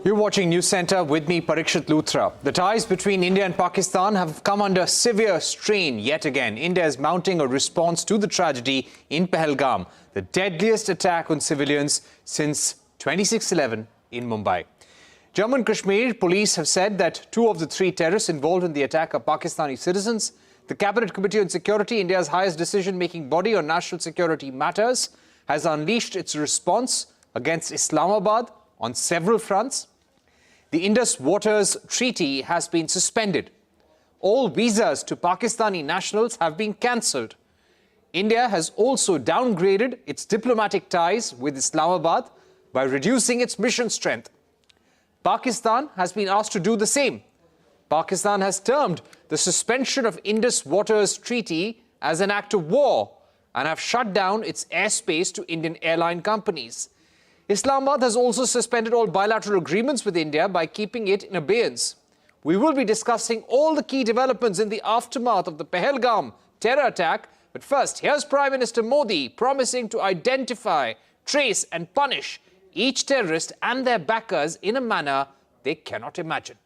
You're watching News Centre with me, Parikshit Luthra. The ties between India and Pakistan have come under severe strain yet again. India is mounting a response to the tragedy in Pahalgam, the deadliest attack on civilians since 26/11 in Mumbai. Jammu and Kashmir police have said that 2 of the 3 terrorists involved in the attack are Pakistani citizens. The Cabinet Committee on Security, India's highest decision-making body on national security matters, has unleashed its response against Islamabad on several fronts. The Indus Water Treaty has been suspended. All visas to Pakistani nationals have been cancelled. India has also downgraded its diplomatic ties with Islamabad by reducing its mission strength. Pakistan has been asked to do the same. Pakistan has termed the suspension of Indus Water Treaty as an act of war and have shut down its airspace to Indian airline companies. Islamabad has also suspended all bilateral agreements with India by keeping it in abeyance. We will be discussing all the key developments in the aftermath of the Pahalgam terror attack. But first, here's Prime Minister Modi promising to identify, trace and punish each terrorist and their backers in a manner they cannot imagine.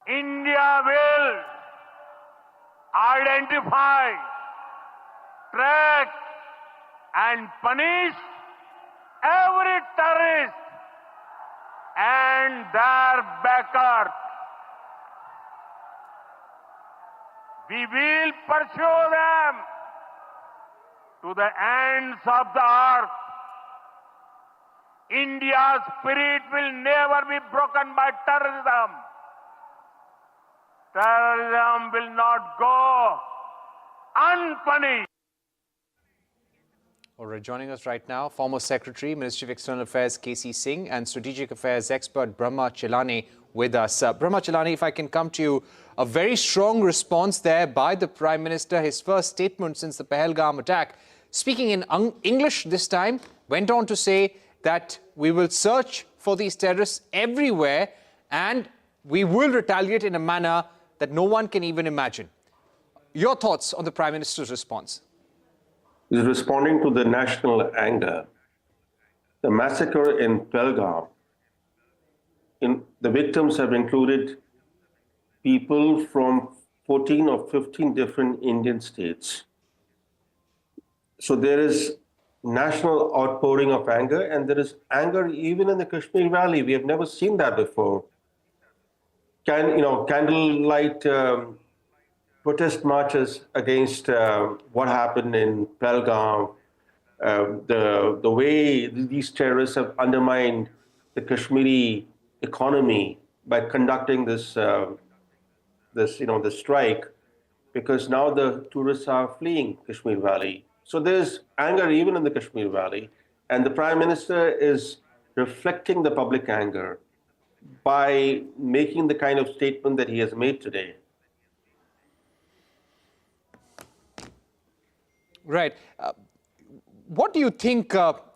India will identify, track and punish every terrorist and their backers. We will pursue them to the ends of the earth. India's spirit will never be broken by terrorism. Terrorism will not go unpunished. All right, joining us right now, former Secretary, Ministry of External Affairs, Singh, and Strategic Affairs expert, Brahma Chellaney, with us. Brahma Chellaney, if I can come to you, a very strong response there by the Prime Minister. His first statement since the Pahalgam attack, speaking in English this time, went on to say that we will search for these terrorists everywhere and we will retaliate in a manner that no one can even imagine. Your thoughts on the Prime Minister's response? Is responding to the national anger. The massacre in Pahalgam, the victims have included people from 14 or 15 different Indian states. So there is national outpouring of anger, and there is anger even in the Kashmir Valley. We have never seen that before. Candlelight protest marches against what happened in Pahalgam, the way these terrorists have undermined the Kashmiri economy by conducting this strike, because now the tourists are fleeing Kashmir Valley. So there's anger even in the Kashmir Valley, and the Prime Minister is reflecting the public anger by making the kind of statement that he has made today. Right. What do you think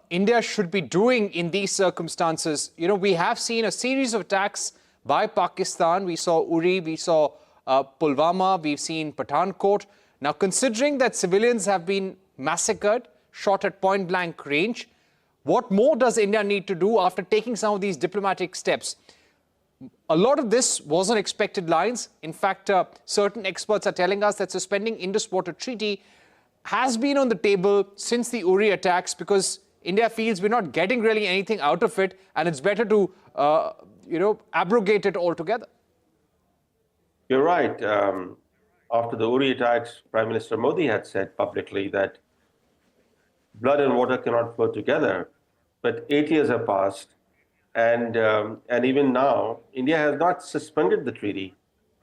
India should be doing in these circumstances? You know, we have seen a series of attacks by Pakistan. We saw Uri, we saw Pulwama, we've seen Pathankot. Now, considering that civilians have been massacred, shot at point-blank range, what more does India need to do after taking some of these diplomatic steps? A lot of this was on expected lines. In fact, certain experts are telling us that suspending Indus Water Treaty has been on the table since the Uri attacks, because India feels we're not getting really anything out of it, and it's better to, abrogate it altogether. You're right. After the Uri attacks, Prime Minister Modi had said publicly that blood and water cannot flow together. But 8 years have passed, and even now, India has not suspended the treaty.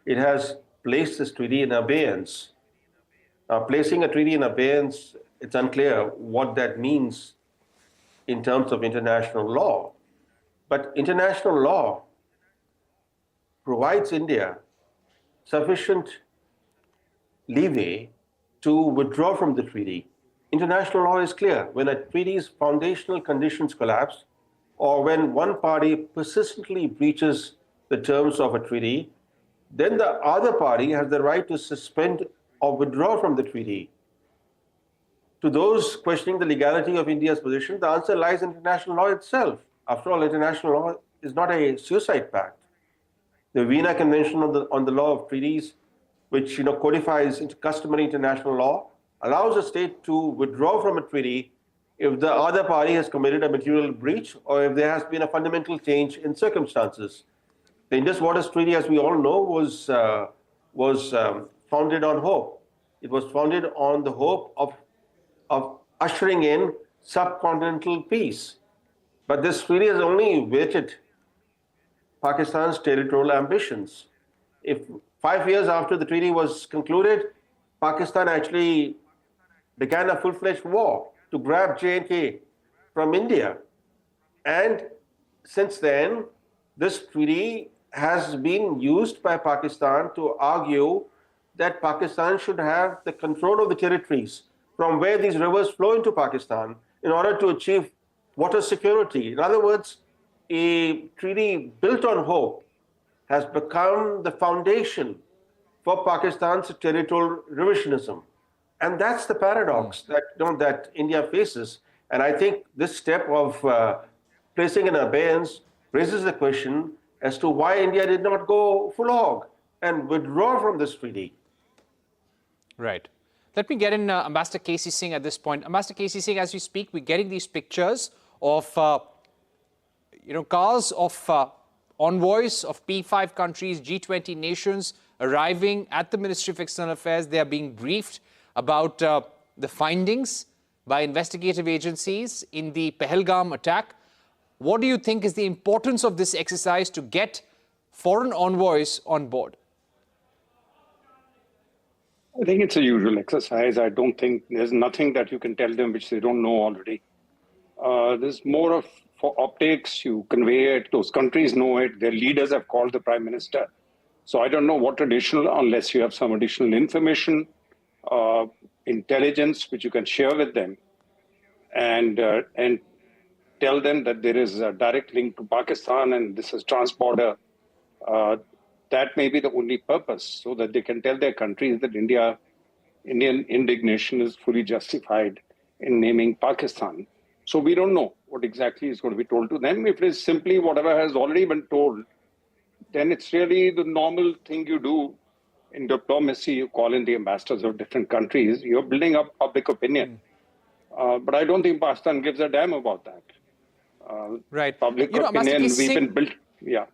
It has placed this treaty in abeyance. Placing a treaty in abeyance, it's unclear what that means in terms of international law. But international law provides India sufficient leeway to withdraw from the treaty. International law is clear. When a treaty's foundational conditions collapse, or when one party persistently breaches the terms of a treaty, then the other party has the right to suspend or withdraw from the treaty. To those questioning the legality of India's position, the answer lies in international law itself. After all, international law is not a suicide pact. The Vienna Convention on the Law of Treaties, which codifies customary international law, allows a state to withdraw from a treaty if the other party has committed a material breach or if there has been a fundamental change in circumstances. The Indus Water Treaty, as we all know, was founded on hope. It was founded on the hope of ushering in subcontinental peace. But this treaty has only weighted Pakistan's territorial ambitions. If 5 years after the treaty was concluded, Pakistan actually began a full-fledged war to grab J&K from India. And since then, this treaty has been used by Pakistan to argue that Pakistan should have the control of the territories from where these rivers flow into Pakistan in order to achieve water security. In other words, a treaty built on hope has become the foundation for Pakistan's territorial revisionism. And that's the paradox that India faces. And I think this step of placing in abeyance raises the question as to why India did not go full hog and withdraw from this treaty. Right. Let me get in Ambassador K.C. Singh at this point. Ambassador K.C. Singh, as we speak, we're getting these pictures of, cars of envoys of P5 countries, G20 nations arriving at the Ministry of External Affairs. They are being briefed about the findings by investigative agencies in the Pahalgam attack. What do you think is the importance of this exercise to get foreign envoys on board? I think it's a usual exercise. I don't think there's nothing that you can tell them which they don't know already. There's more of for optics, you convey it, those countries know it, their leaders have called the Prime Minister. So I don't know what additional, unless you have some additional information, intelligence, which you can share with them and tell them that there is a direct link to Pakistan and this is trans-border. That may be the only purpose, so that they can tell their countries that Indian indignation is fully justified in naming Pakistan. So we don't know what exactly is going to be told to them. If it is simply whatever has already been told, then it's really the normal thing you do in diplomacy. You call in the ambassadors of different countries. You're building up public opinion. But I don't think Pakistan gives a damn about that. Right. Public opinion, we've been built, yeah.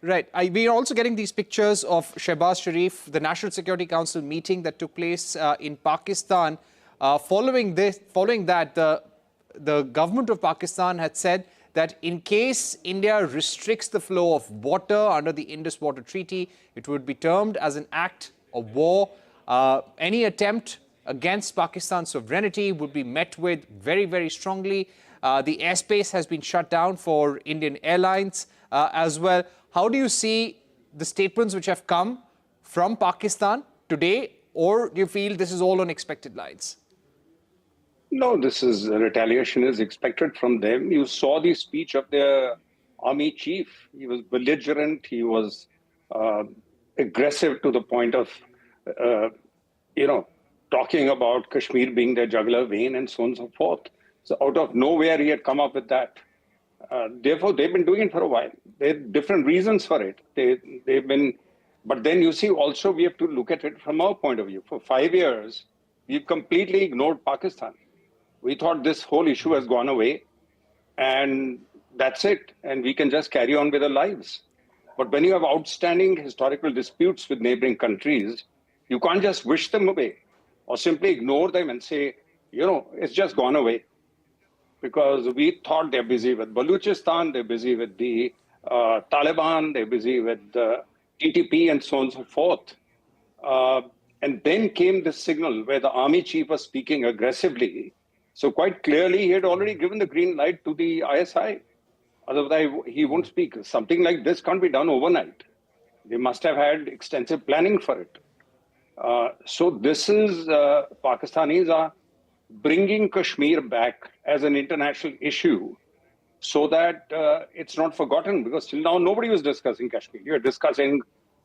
Right. We are also getting these pictures of Shehbaz Sharif, the National Security Council meeting that took place in Pakistan. Following that, the government of Pakistan had said that in case India restricts the flow of water under the Indus Water Treaty, it would be termed as an act of war. Any attempt against Pakistan's sovereignty would be met with very, very strongly. The airspace has been shut down for Indian airlines as well. How do you see the statements which have come from Pakistan today, or do you feel this is all on expected lines? No, this is retaliation is expected from them. You saw the speech of their army chief. He was belligerent. He was aggressive to the point of, talking about Kashmir being their jugular vein and so on and so forth. So out of nowhere, he had come up with that. Therefore, they've been doing it for a while. There are different reasons for it. They've been, but then you see also we have to look at it from our point of view. For 5 years, we've completely ignored Pakistan. We thought this whole issue has gone away and that's it. And we can just carry on with our lives. But when you have outstanding historical disputes with neighboring countries, you can't just wish them away or simply ignore them and say, it's just gone away. Because we thought they're busy with Baluchistan, they're busy with the Taliban, they're busy with the TTP and so on and so forth. And then came this signal where the army chief was speaking aggressively. So quite clearly, he had already given the green light to the ISI. Otherwise, he won't speak. Something like this can't be done overnight. They must have had extensive planning for it. So this is, Pakistanis are bringing Kashmir back as an international issue so that it's not forgotten, because till now nobody was discussing Kashmir. You're discussing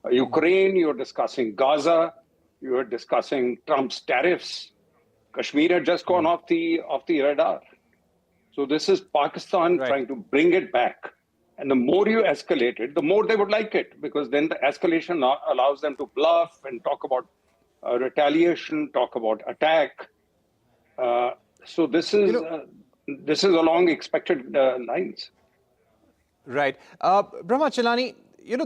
Ukraine, you're discussing Gaza, you're discussing Trump's tariffs. Kashmir had just gone off the radar. So this is Pakistan trying to bring it back. And the more you escalate it, the more they would like it, because then the escalation allows them to bluff and talk about retaliation, talk about attack. So this is along expected lines. Right. Brahma Chellaney,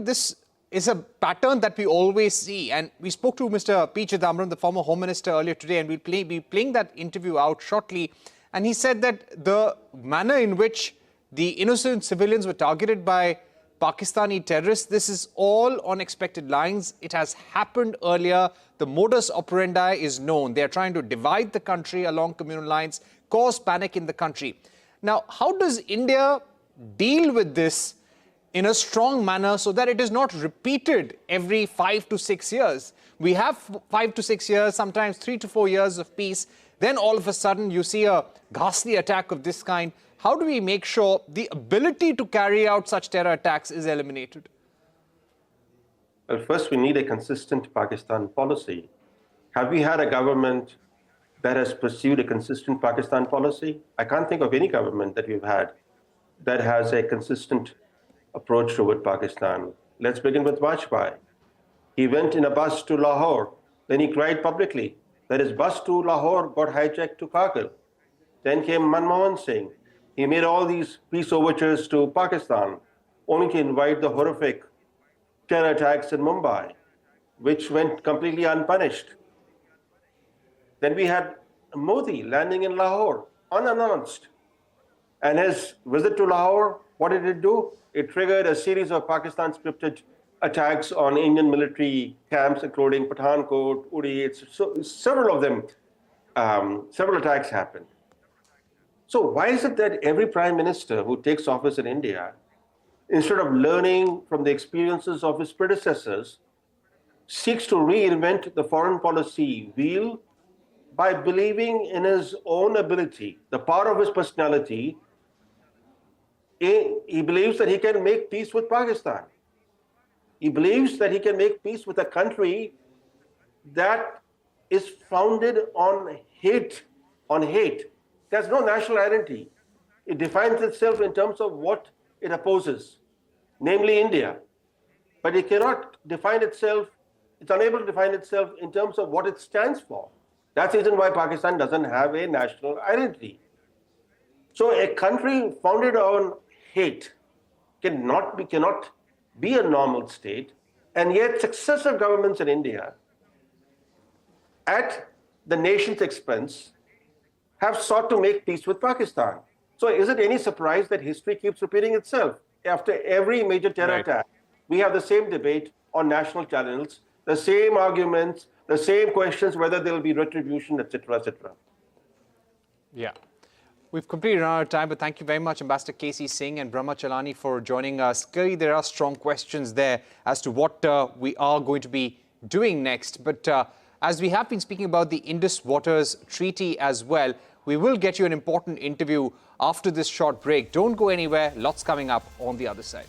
this is a pattern that we always see. And we spoke to Mr. P. Chidambaram, the former Home Minister, earlier today, and we'll be playing that interview out shortly. And he said that the manner in which the innocent civilians were targeted by Pakistani terrorists, this is all on expected lines. It has happened earlier. The modus operandi is known. They are trying to divide the country along communal lines, cause panic in the country. Now, how does India deal with this in a strong manner so that it is not repeated every 5 to 6 years? We have 5 to 6 years, sometimes 3 to 4 years of peace. Then all of a sudden you see a ghastly attack of this kind. How do we make sure the ability to carry out such terror attacks is eliminated? Well, first we need a consistent Pakistan policy. Have we had a government that has pursued a consistent Pakistan policy? I can't think of any government that we've had that has a consistent approach toward Pakistan. Let's begin with Vajpayee. He went in a bus to Lahore, then he cried publicly that his bus to Lahore got hijacked to Kargil. Then came Manmohan Singh. He made all these peace overtures to Pakistan, only to invite the horrific terror attacks in Mumbai, which went completely unpunished. Then we had Modi landing in Lahore, unannounced. And his visit to Lahore, what did it do? It triggered a series of Pakistan-scripted attacks on Indian military camps, including Pathankot, Uri. Several of them, several attacks happened. So why is it that every prime minister who takes office in India, instead of learning from the experiences of his predecessors, seeks to reinvent the foreign policy wheel by believing in his own ability, the power of his personality? He believes that he can make peace with Pakistan. He believes that he can make peace with a country that is founded on hate, There's no national identity. It defines itself in terms of what it opposes, namely India. But it cannot define itself, it's unable to define itself in terms of what it stands for. That's the reason why Pakistan doesn't have a national identity. So a country founded on hate cannot be a normal state, and yet successive governments in India, at the nation's expense, have sought to make peace with Pakistan. So is it any surprise that history keeps repeating itself? After every major terror attack, we have the same debate on national channels, the same arguments, the same questions, whether there will be retribution, etc., etc. Yeah. We've completely run out of time, but thank you very much, Ambassador K.C. Singh and Brahma Chellaney, for joining us. Clearly, there are strong questions there as to what we are going to be doing next. But as we have been speaking about the Indus Water Treaty as well, we will get you an important interview after this short break. Don't go anywhere. Lots coming up on the other side.